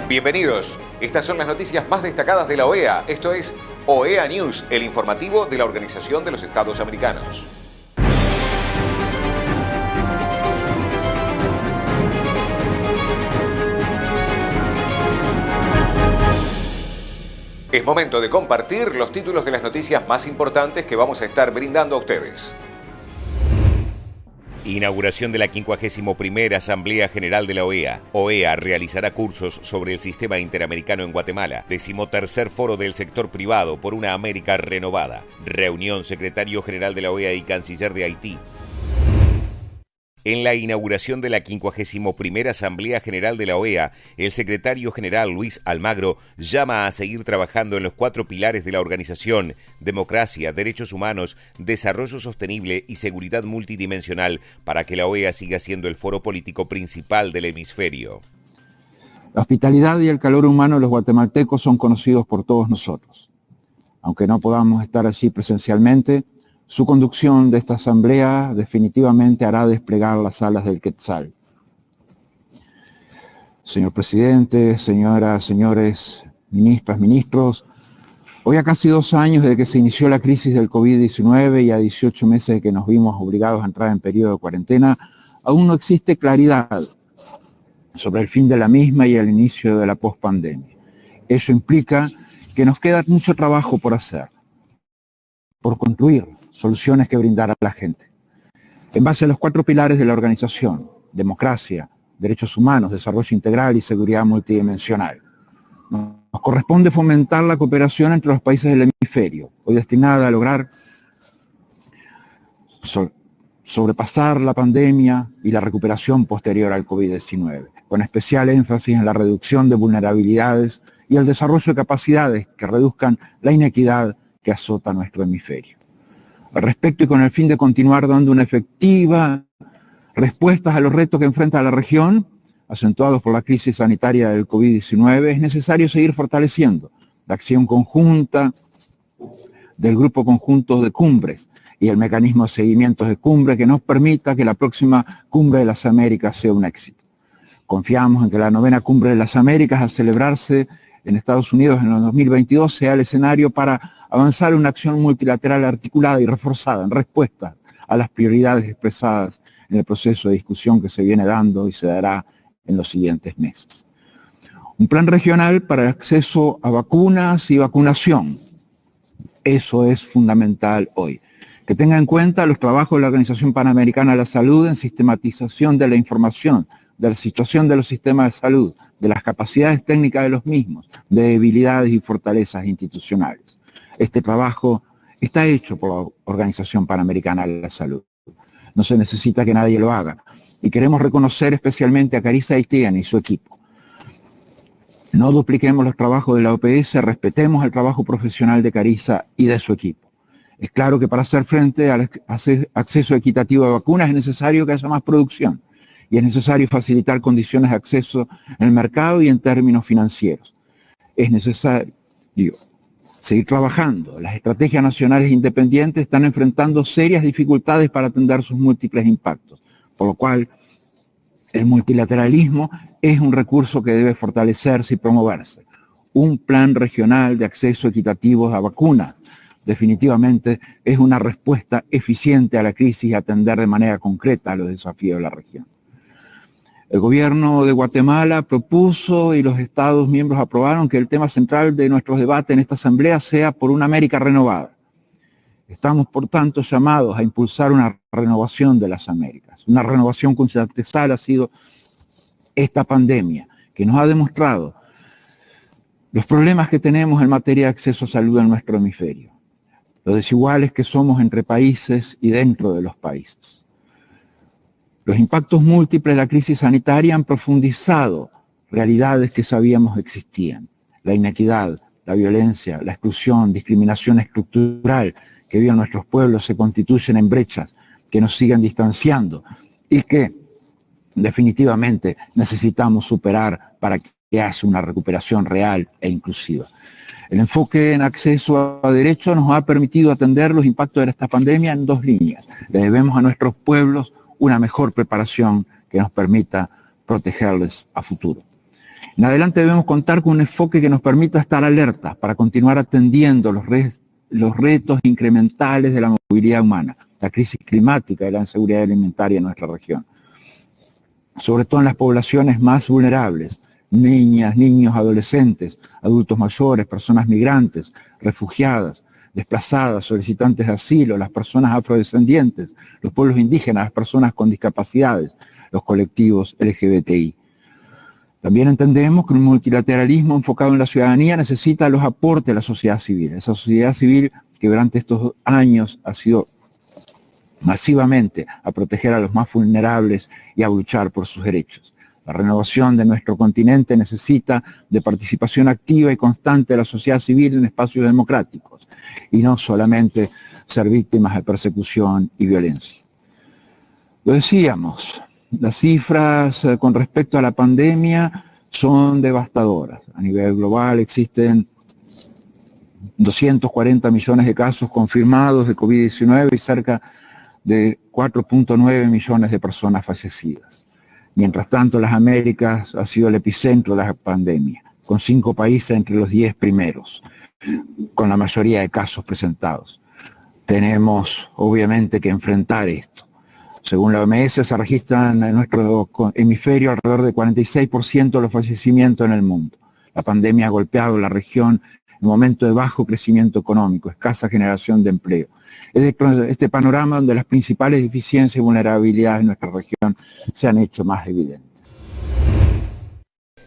Bienvenidos. Estas son las noticias más destacadas de la OEA. Esto es OEA News, el informativo de la Organización de los Estados Americanos. Es momento de compartir los títulos de las noticias más importantes que vamos a estar brindando a ustedes. Inauguración de la 51ª Asamblea General de la OEA. OEA realizará cursos sobre el sistema interamericano en Guatemala. 13º Foro del Sector Privado por una América Renovada. Reunión Secretario General de la OEA y Canciller de Haití. En la inauguración de la 51ª Asamblea General de la OEA, el secretario general Luis Almagro llama a seguir trabajando en los 4 pilares de la organización: democracia, derechos humanos, desarrollo sostenible y seguridad multidimensional, para que la OEA siga siendo el foro político principal del hemisferio. La hospitalidad y el calor humano de los guatemaltecos son conocidos por todos nosotros. Aunque no podamos estar allí presencialmente, su conducción de esta asamblea definitivamente hará desplegar las alas del Quetzal. Señor presidente, señoras, señores, ministras, ministros, hoy a casi 2 años de que se inició la crisis del COVID-19 y a 18 meses de que nos vimos obligados a entrar en periodo de cuarentena, aún no existe claridad sobre el fin de la misma y el inicio de la pospandemia. Eso implica que nos queda mucho trabajo por hacer, por construir soluciones que brindar a la gente. En base a los 4 pilares de la organización: democracia, derechos humanos, desarrollo integral y seguridad multidimensional. Nos corresponde fomentar la cooperación entre los países del hemisferio, hoy destinada a lograr sobrepasar la pandemia y la recuperación posterior al COVID-19, con especial énfasis en la reducción de vulnerabilidades y el desarrollo de capacidades que reduzcan la inequidad que azota nuestro hemisferio. Al respecto, y con el fin de continuar dando una efectiva respuesta a los retos que enfrenta la región, acentuados por la crisis sanitaria del COVID-19, es necesario seguir fortaleciendo la acción conjunta del Grupo Conjunto de Cumbres y el mecanismo de seguimiento de cumbre que nos permita que la próxima Cumbre de las Américas sea un éxito. Confiamos en que la 9ª Cumbre de las Américas, a celebrarse en Estados Unidos en el 2022, sea el escenario para avanzar en una acción multilateral articulada y reforzada en respuesta a las prioridades expresadas en el proceso de discusión que se viene dando y se dará en los siguientes meses. Un plan regional para el acceso a vacunas y vacunación. Eso es fundamental hoy. Que tenga en cuenta los trabajos de la Organización Panamericana de la Salud en sistematización de la información, de la situación de los sistemas de salud, de las capacidades técnicas de los mismos, de debilidades y fortalezas institucionales. Este trabajo está hecho por la Organización Panamericana de la Salud. No se necesita que nadie lo haga. Y queremos reconocer especialmente a Carissa Estienne y su equipo. No dupliquemos los trabajos de la OPS, respetemos el trabajo profesional de Carissa y de su equipo. Es claro que para hacer frente al acceso equitativo a vacunas es necesario que haya más producción y es necesario facilitar condiciones de acceso en el mercado y en términos financieros. Es necesario seguir trabajando. Las estrategias nacionales independientes están enfrentando serias dificultades para atender sus múltiples impactos, por lo cual el multilateralismo es un recurso que debe fortalecerse y promoverse. Un plan regional de acceso equitativo a vacunas definitivamente es una respuesta eficiente a la crisis y atender de manera concreta a los desafíos de la región. El gobierno de Guatemala propuso y los Estados miembros aprobaron que el tema central de nuestros debates en esta asamblea sea por una América renovada. Estamos, por tanto, llamados a impulsar una renovación de las Américas, una renovación cuya antesala ha sido esta pandemia, que nos ha demostrado los problemas que tenemos en materia de acceso a salud en nuestro hemisferio, lo desiguales que somos entre países y dentro de los países. Los impactos múltiples de la crisis sanitaria han profundizado realidades que sabíamos existían. La inequidad, la violencia, la exclusión, discriminación estructural que viven nuestros pueblos se constituyen en brechas que nos siguen distanciando y que definitivamente necesitamos superar para que haya una recuperación real e inclusiva. El enfoque en acceso a derechos nos ha permitido atender los impactos de esta pandemia en 2 líneas. Le debemos a nuestros pueblos una mejor preparación que nos permita protegerles a futuro. En adelante debemos contar con un enfoque que nos permita estar alertas para continuar atendiendo los retos incrementales de la movilidad humana, la crisis climática y la inseguridad alimentaria en nuestra región, sobre todo en las poblaciones más vulnerables, niñas, niños, adolescentes, adultos mayores, personas migrantes, refugiadas, desplazadas, solicitantes de asilo, las personas afrodescendientes, los pueblos indígenas, las personas con discapacidades, los colectivos LGBTI. También entendemos que un multilateralismo enfocado en la ciudadanía necesita los aportes de la sociedad civil, esa sociedad civil que durante estos años ha sido masivamente a proteger a los más vulnerables y a luchar por sus derechos. La renovación de nuestro continente necesita de participación activa y constante de la sociedad civil en espacios democráticos y no solamente ser víctimas de persecución y violencia. Lo decíamos, las cifras con respecto a la pandemia son devastadoras. A nivel global existen 240 millones de casos confirmados de COVID-19 y cerca de 4.9 millones de personas fallecidas. Mientras tanto, las Américas ha sido el epicentro de la pandemia, con 5 países entre los 10 primeros, con la mayoría de casos presentados. Tenemos, obviamente, que enfrentar esto. Según la OMS, se registran en nuestro hemisferio alrededor de 46% de los fallecimientos en el mundo. La pandemia ha golpeado la región en un momento de bajo crecimiento económico, escasa generación de empleo. Es este panorama donde las principales deficiencias y vulnerabilidades de nuestra región se han hecho más evidentes.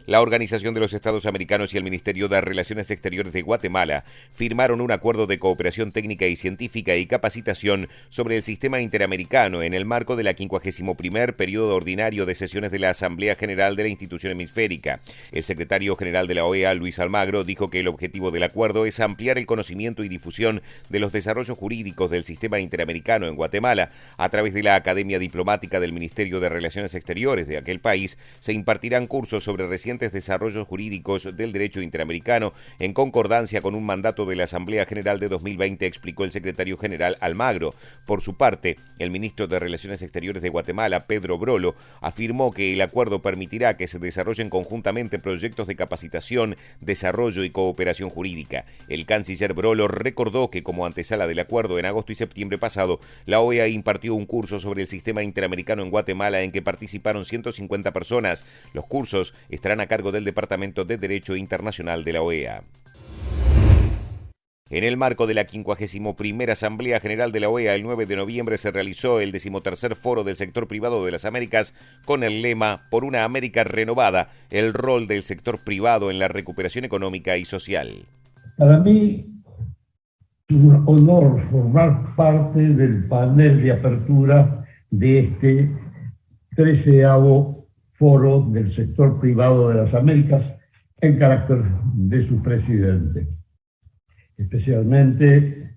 La Organización de los Estados Americanos y el Ministerio de Relaciones Exteriores de Guatemala firmaron un acuerdo de cooperación técnica y científica y capacitación sobre el sistema interamericano en el marco de la 51º periodo ordinario de sesiones de la Asamblea General de la institución hemisférica. El secretario general de la OEA, Luis Almagro, dijo que el objetivo del acuerdo es ampliar el conocimiento y difusión de los desarrollos jurídicos del sistema interamericano en Guatemala. A través de la Academia Diplomática del Ministerio de Relaciones Exteriores de aquel país, se impartirán cursos sobre recientes desarrollos jurídicos del derecho interamericano en concordancia con un mandato de la Asamblea General de 2020, explicó el secretario general Almagro. Por su parte, el ministro de Relaciones Exteriores de Guatemala, Pedro Brolo, afirmó que el acuerdo permitirá que se desarrollen conjuntamente proyectos de capacitación, desarrollo y cooperación jurídica. El canciller Brolo recordó que como antesala del acuerdo, en agosto y septiembre pasado, la OEA impartió un curso sobre el sistema interamericano en Guatemala en que participaron 150 personas. Los cursos estarán a cargo del Departamento de Derecho Internacional de la OEA. En el marco de la 51ª Asamblea General de la OEA, el 9 de noviembre se realizó el 13º Foro del Sector Privado de las Américas con el lema "Por una América renovada, el rol del sector privado en la recuperación económica y social". Para mí es un honor formar parte del panel de apertura de este 13º Foro del Sector Privado de las Américas en carácter de su presidente. Especialmente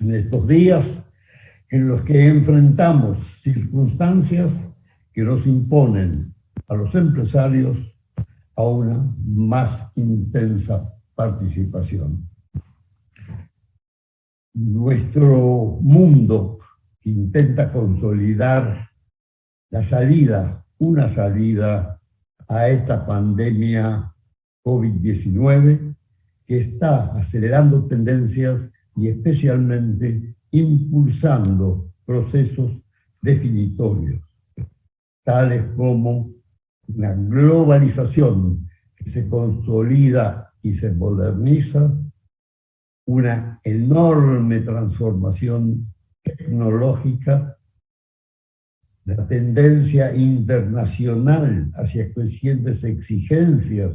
en estos días en los que enfrentamos circunstancias que nos imponen a los empresarios a una más intensa participación. Nuestro mundo intenta consolidar una salida a esta pandemia COVID-19 que está acelerando tendencias y especialmente impulsando procesos definitorios, tales como una globalización que se consolida y se moderniza, una enorme transformación tecnológica, la tendencia internacional hacia crecientes exigencias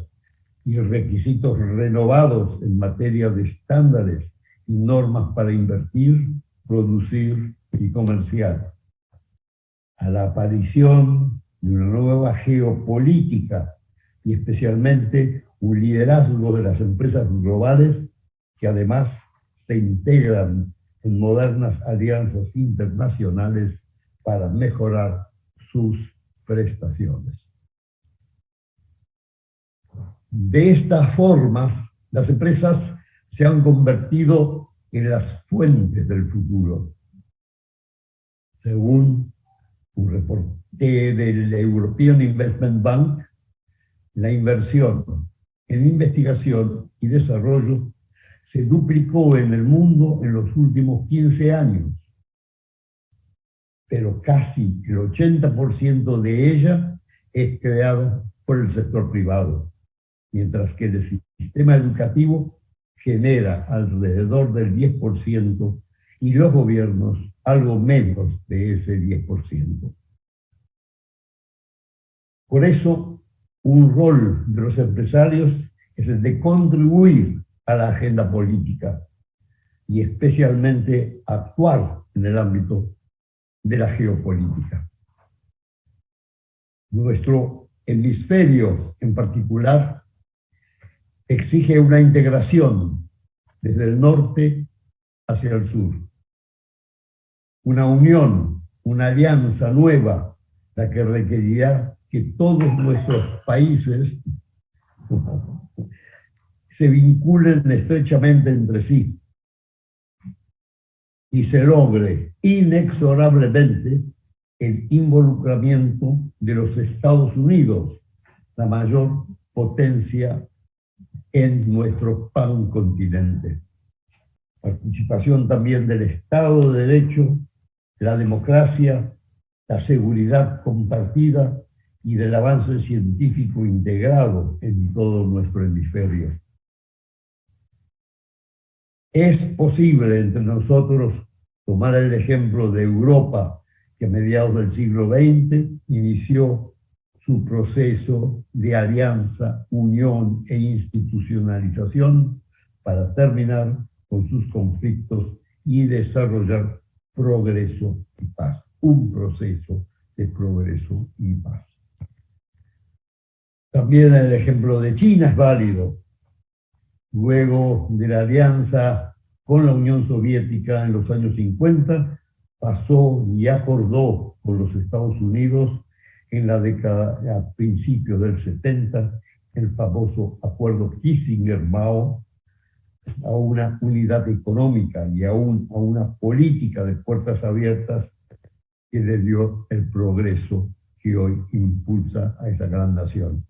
y requisitos renovados en materia de estándares y normas para invertir, producir y comerciar, a la aparición de una nueva geopolítica y especialmente un liderazgo de las empresas globales que además se integran en modernas alianzas internacionales para mejorar sus prestaciones. De esta forma, las empresas se han convertido en las fuentes del futuro. Según un reporte del European Investment Bank, La inversión en investigación y desarrollo se duplicó en el mundo en los últimos 15 años, pero casi el 80% de ella es creada por el sector privado, mientras que el sistema educativo genera alrededor del 10% y los gobiernos algo menos de ese 10%. Por eso, un rol de los empresarios es el de contribuir a la agenda política y especialmente actuar en el ámbito de la geopolítica. Nuestro hemisferio en particular exige una integración desde el norte hacia el sur. Una unión, una alianza nueva, la que requerirá que todos nuestros países se vinculen estrechamente entre sí y se logre inexorablemente el involucramiento de los Estados Unidos, la mayor potencia en nuestro pancontinente. Participación también del Estado de Derecho, la democracia, la seguridad compartida y del avance científico integrado en todo nuestro hemisferio. Es posible entre nosotros tomar el ejemplo de Europa, que a mediados del siglo XX inició su proceso de alianza, unión e institucionalización para terminar con sus conflictos y desarrollar progreso y paz. Un proceso de progreso y paz. También el ejemplo de China es válido. Luego de la alianza con la Unión Soviética en los años 50, pasó y acordó con los Estados Unidos en la década, a principios del 70, el famoso acuerdo Kissinger-Mao, a una unidad económica y a una política de puertas abiertas que le dio el progreso que hoy impulsa a esa gran nación.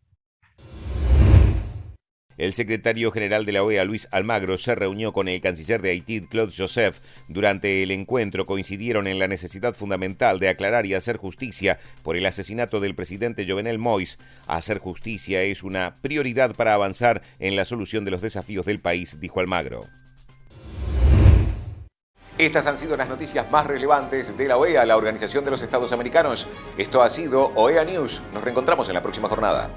El secretario general de la OEA, Luis Almagro, se reunió con el canciller de Haití, Claude Joseph. Durante el encuentro coincidieron en la necesidad fundamental de aclarar y hacer justicia por el asesinato del presidente Jovenel Moïse. Hacer justicia es una prioridad para avanzar en la solución de los desafíos del país, dijo Almagro. Estas han sido las noticias más relevantes de la OEA, la Organización de los Estados Americanos. Esto ha sido OEA News. Nos reencontramos en la próxima jornada.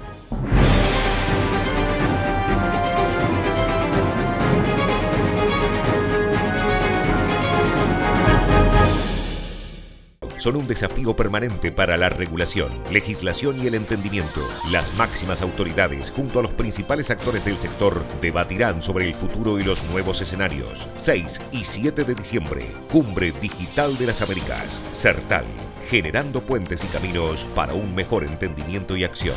Son un desafío permanente para la regulación, legislación y el entendimiento. Las máximas autoridades, junto a los principales actores del sector, debatirán sobre el futuro y los nuevos escenarios. 6 y 7 de diciembre, Cumbre Digital de las Américas. CERTAL, generando puentes y caminos para un mejor entendimiento y acción.